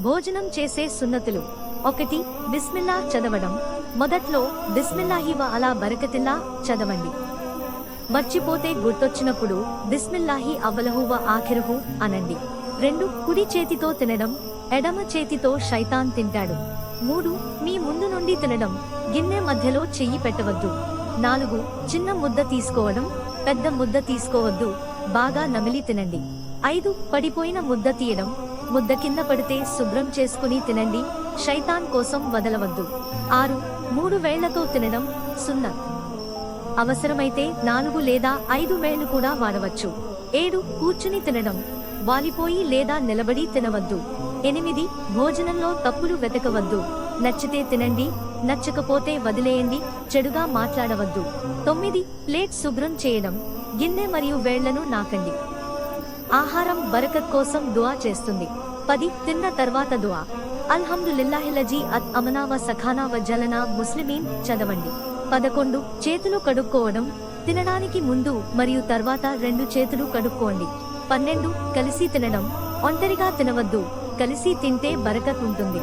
భోజనం చేసే సున్నతులు. 1. బిస్మిల్లా చదవడం. మొదట్లో బిస్మిల్లాహి వ అలా బరకతిల్లా చదవండి. మర్చిపోతే గుర్తొచ్చినప్పుడు బిస్మిల్లాహి అవ్వలహు వ ఆఖిరహు అనండి. 2. కుడి చేతితో తినడం, ఎడమ చేతితో శైతాన్ తింటాడు. 3. మీ ముందు నుండి తినడం, గిన్నె మధ్యలో చెయ్యి పెట్టవద్దు. 4. చిన్న ముద్ద తీసుకోవడం, పెద్ద ముద్ద తీసుకోవద్దు, బాగా నమిలి తినండి. 5. పడిపోయిన ముద్ద తీయడం, ముద్ద కింద పడితే శుభ్రం చేసుకుని తినండి, శైతాన్ కోసం వదలవద్దు. 6. 3 వేళ్లతో తినడం సున్నత్. అవసరమైతే 4 లేదా 5 వేళ్లు కూడా వాడవచ్చు. 7. కూర్చుని తినడం, వాలిపోయి లేదా నిలబడి తినవద్దు. 8. భోజనంలో తప్పులు వెతకవద్దు, నచ్చితే తినండి, నచ్చకపోతే వదిలేయండి, చెడుగా మాట్లాడవద్దు. 9. ప్లేట్ శుభ్రం చేయడం, గిన్నె మరియు వేళ్లను నాకండి. ఆహారం బరకత్ కోసం దుఆ చేస్తుంది. 10. తిన్న తర్వాత దుఆ. అల్హమ్దులిల్లాహిల్లజీ అత్ అమనా వ సఖానా వ జలనా ముస్లిమీన్ చదవండి. 11. చేతులు కడుక్కోవడం, తినడానికి ముందు మరియు తర్వాత 2 చేతులు కడుక్కోండి. 12. కలిసి తినడం, ఒంటరిగా తినవద్దు, కలిసి తింటే బరకత్ ఉంటుంది.